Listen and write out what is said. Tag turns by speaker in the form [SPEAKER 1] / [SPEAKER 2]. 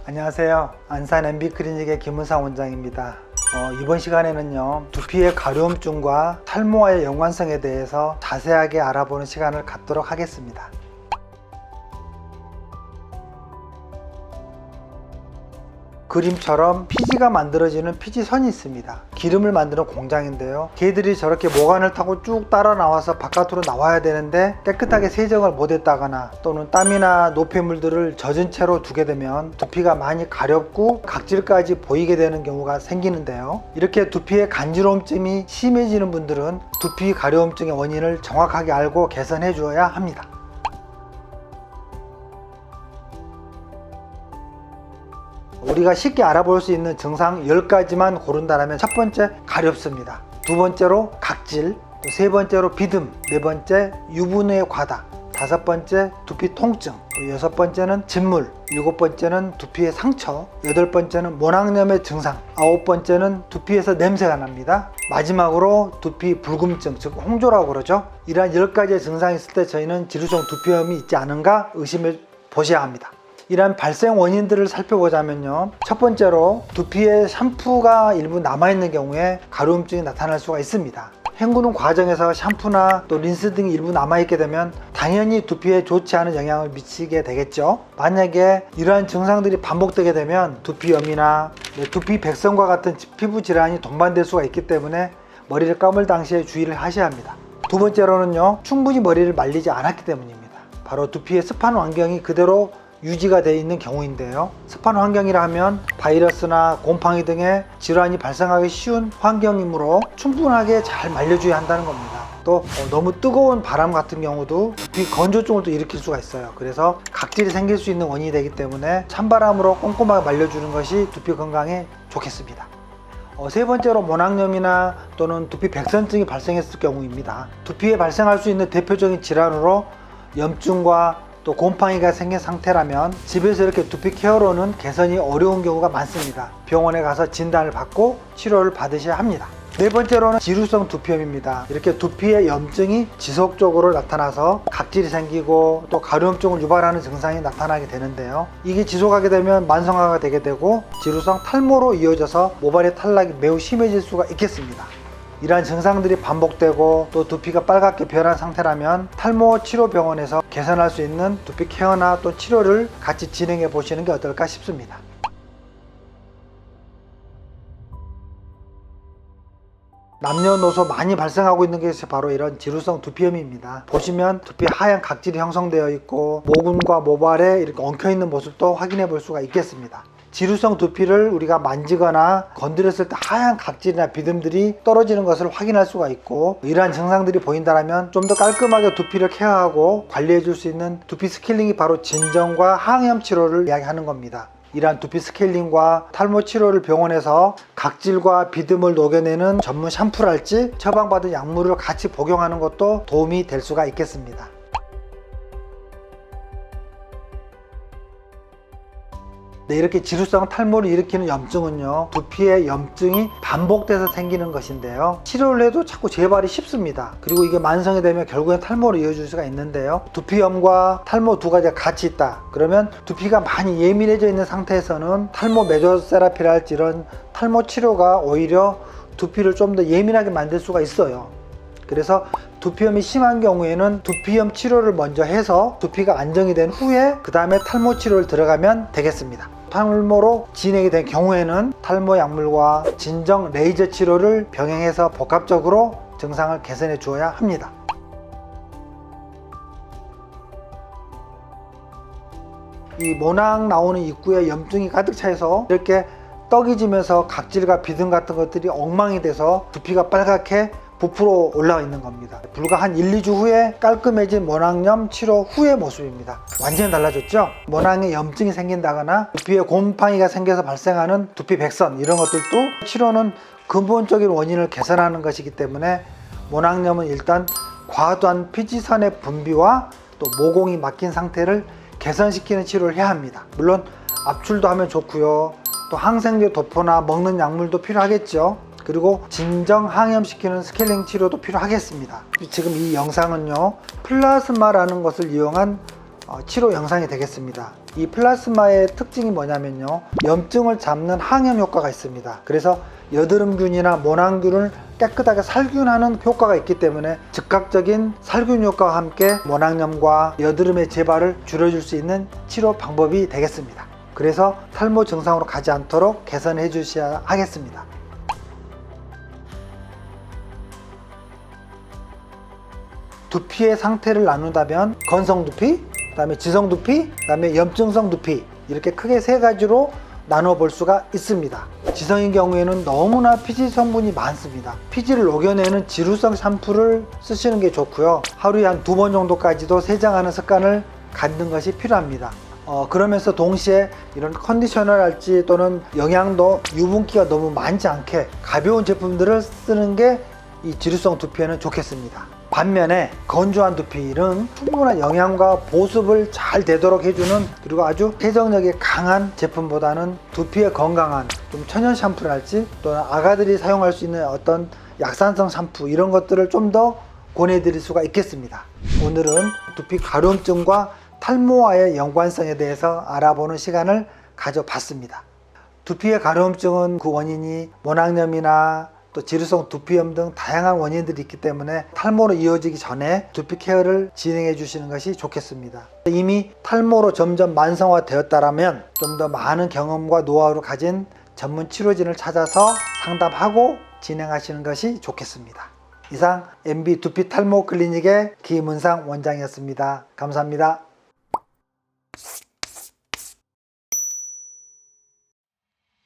[SPEAKER 1] 안녕하세요. 안산 MB클리닉의 김은상 원장입니다. 이번 시간에는요, 두피의 가려움증과 탈모와의 연관성에 대해서 자세하게 알아보는 시간을 갖도록 하겠습니다. 그림처럼 피지가 만들어지는 피지선이 있습니다. 기름을 만드는 공장인데요, 걔들이 저렇게 모관을 타고 쭉 따라 나와서 바깥으로 나와야 되는데 깨끗하게 세정을 못했다거나 또는 땀이나 노폐물들을 젖은 채로 두게 되면 두피가 많이 가렵고 각질까지 보이게 되는 경우가 생기는데요, 이렇게 두피의 간지러움증이 심해지는 분들은 두피 가려움증의 원인을 정확하게 알고 개선해 주어야 합니다. 우리가 쉽게 알아볼 수 있는 증상 10가지만 고른다면 첫 번째 가렵습니다. 두 번째로 각질, 또 세 번째로 비듬, 네 번째 유분의 과다, 다섯 번째 두피 통증, 또 여섯 번째는 진물, 일곱 번째는 두피의 상처, 여덟 번째는 모낭염의 증상, 아홉 번째는 두피에서 냄새가 납니다. 마지막으로 두피 불금증, 즉 홍조라고 그러죠. 이러한 10가지의 증상이 있을 때 저희는 지루성 두피염이 있지 않은가 의심해 보셔야 합니다. 이러한 발생 원인들을 살펴보자면요, 첫 번째로 두피에 샴푸가 일부 남아있는 경우에 가려움증이 나타날 수가 있습니다. 헹구는 과정에서 샴푸나 또 린스 등이 일부 남아있게 되면 당연히 두피에 좋지 않은 영향을 미치게 되겠죠. 만약에 이러한 증상들이 반복되게 되면 두피염이나 두피 백선과 같은 피부 질환이 동반될 수가 있기 때문에 머리를 감을 당시에 주의를 하셔야 합니다. 두 번째로는요, 충분히 머리를 말리지 않았기 때문입니다. 바로 두피의 습한 환경이 그대로 유지가 되어 있는 경우인데요, 습한 환경이라 하면 바이러스나 곰팡이 등의 질환이 발생하기 쉬운 환경이므로 충분하게 잘 말려줘야 한다는 겁니다. 또 너무 뜨거운 바람 같은 경우도 두피 건조증을 또 일으킬 수가 있어요. 그래서 각질이 생길 수 있는 원인이 되기 때문에 찬바람으로 꼼꼼하게 말려주는 것이 두피 건강에 좋겠습니다. 세 번째로 모낭염이나 또는 두피 백선증이 발생했을 경우입니다. 두피에 발생할 수 있는 대표적인 질환으로 염증과 또 곰팡이가 생긴 상태라면 집에서 이렇게 두피 케어로는 개선이 어려운 경우가 많습니다. 병원에 가서 진단을 받고 치료를 받으셔야 합니다. 네 번째로는 지루성 두피염입니다. 이렇게 두피의 염증이 지속적으로 나타나서 각질이 생기고 또 가려움증을 유발하는 증상이 나타나게 되는데요, 이게 지속하게 되면 만성화가 되게 되고 지루성 탈모로 이어져서 모발의 탈락이 매우 심해질 수가 있겠습니다. 이러한 증상들이 반복되고 또 두피가 빨갛게 변한 상태라면 탈모 치료병원에서 개선할 수 있는 두피 케어나 또 치료를 같이 진행해 보시는 게 어떨까 싶습니다. 남녀노소 많이 발생하고 있는 것이 바로 이런 지루성 두피염입니다. 보시면 두피 하얀 각질이 형성되어 있고 모근과 모발에 이렇게 엉켜 있는 모습도 확인해 볼 수가 있겠습니다. 지루성 두피를 우리가 만지거나 건드렸을 때 하얀 각질이나 비듬들이 떨어지는 것을 확인할 수가 있고, 이러한 증상들이 보인다면 좀 더 깔끔하게 두피를 케어하고 관리해 줄 수 있는 두피 스케일링이 바로 진정과 항염 치료를 이야기하는 겁니다. 이러한 두피 스케일링과 탈모 치료를 병원에서 각질과 비듬을 녹여내는 전문 샴푸랄지 처방받은 약물을 같이 복용하는 것도 도움이 될 수가 있겠습니다. 네, 이렇게 지루성 탈모를 일으키는 염증은요, 두피에 염증이 반복돼서 생기는 것인데요, 치료를 해도 자꾸 재발이 쉽습니다. 그리고 이게 만성이 되면 결국엔 탈모로 이어질 수가 있는데요, 두피염과 탈모 두 가지가 같이 있다 그러면 두피가 많이 예민해져 있는 상태에서는 탈모 메조세라피랄지 이런 탈모 치료가 오히려 두피를 좀 더 예민하게 만들 수가 있어요. 그래서 두피염이 심한 경우에는 두피염 치료를 먼저 해서 두피가 안정이 된 후에 그 다음에 탈모 치료를 들어가면 되겠습니다. 탈모로 진행이 된 경우에는 탈모 약물과 진정 레이저 치료를 병행해서 복합적으로 증상을 개선해 주어야 합니다. 이 모낭 나오는 입구에 염증이 가득 차서 이렇게 떡이 지면서 각질과 비듬 같은 것들이 엉망이 돼서 두피가 빨갛게 부풀어 올라와 있는 겁니다. 불과 한 1, 2주 후에 깔끔해진 모낭염 치료 후의 모습입니다. 완전히 달라졌죠? 모낭에 염증이 생긴다거나 두피에 곰팡이가 생겨서 발생하는 두피 백선, 이런 것들도 치료는 근본적인 원인을 개선하는 것이기 때문에 모낭염은 일단 과도한 피지선의 분비와 또 모공이 막힌 상태를 개선시키는 치료를 해야 합니다. 물론 압출도 하면 좋고요, 또 항생제 도포나 먹는 약물도 필요하겠죠. 그리고 진정 항염시키는 스케일링 치료도 필요하겠습니다. 지금 이 영상은요, 플라즈마라는 것을 이용한 치료 영상이 되겠습니다. 이 플라스마의 특징이 뭐냐면요, 염증을 잡는 항염 효과가 있습니다. 그래서 여드름균이나 모낭균을 깨끗하게 살균하는 효과가 있기 때문에 즉각적인 살균 효과와 함께 모낭염과 여드름의 재발을 줄여줄 수 있는 치료 방법이 되겠습니다. 그래서 탈모 증상으로 가지 않도록 개선해 주셔야 하겠습니다. 두피의 상태를 나눈다면 건성 두피, 그 다음에 지성 두피, 그 다음에 염증성 두피, 이렇게 크게 세 가지로 나눠 볼 수가 있습니다. 지성인 경우에는 너무나 피지 성분이 많습니다. 피지를 녹여내는 지루성 샴푸를 쓰시는 게 좋고요. 하루에 한 2번 정도까지도 세정하는 습관을 갖는 것이 필요합니다. 그러면서 동시에 이런 컨디셔너랄지 또는 영양도, 유분기가 너무 많지 않게 가벼운 제품들을 쓰는 게 이 지루성 두피에는 좋겠습니다. 반면에 건조한 두피는 충분한 영양과 보습을 잘 되도록 해주는, 그리고 아주 세정력이 강한 제품보다는 두피에 건강한 좀 천연 샴푸랄지 또는 아가들이 사용할 수 있는 어떤 약산성 샴푸, 이런 것들을 좀 더 권해드릴 수가 있겠습니다. 오늘은 두피 가려움증과 탈모와의 연관성에 대해서 알아보는 시간을 가져봤습니다. 두피의 가려움증은 그 원인이 모낭염이나 또 지루성 두피염 등 다양한 원인들이 있기 때문에 탈모로 이어지기 전에 두피 케어를 진행해 주시는 것이 좋겠습니다. 이미 탈모로 점점 만성화 되었다면 좀 더 많은 경험과 노하우를 가진 전문 치료진을 찾아서 상담하고 진행하시는 것이 좋겠습니다. 이상 MB 두피 탈모 클리닉의 김은상 원장이었습니다. 감사합니다.